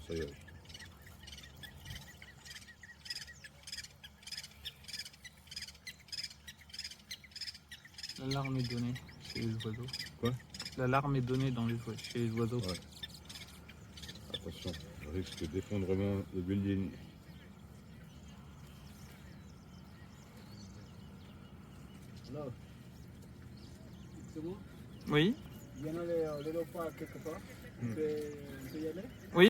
feuillage. L'alarme est donnée chez les oiseaux. Quoi? L'alarme est donnée chez les oiseaux. Ouais. Attention, risque d'effondrement de building. Alors, c'est bon? Oui. Il y en a les léopards quelque part. On peut y aller? Oui.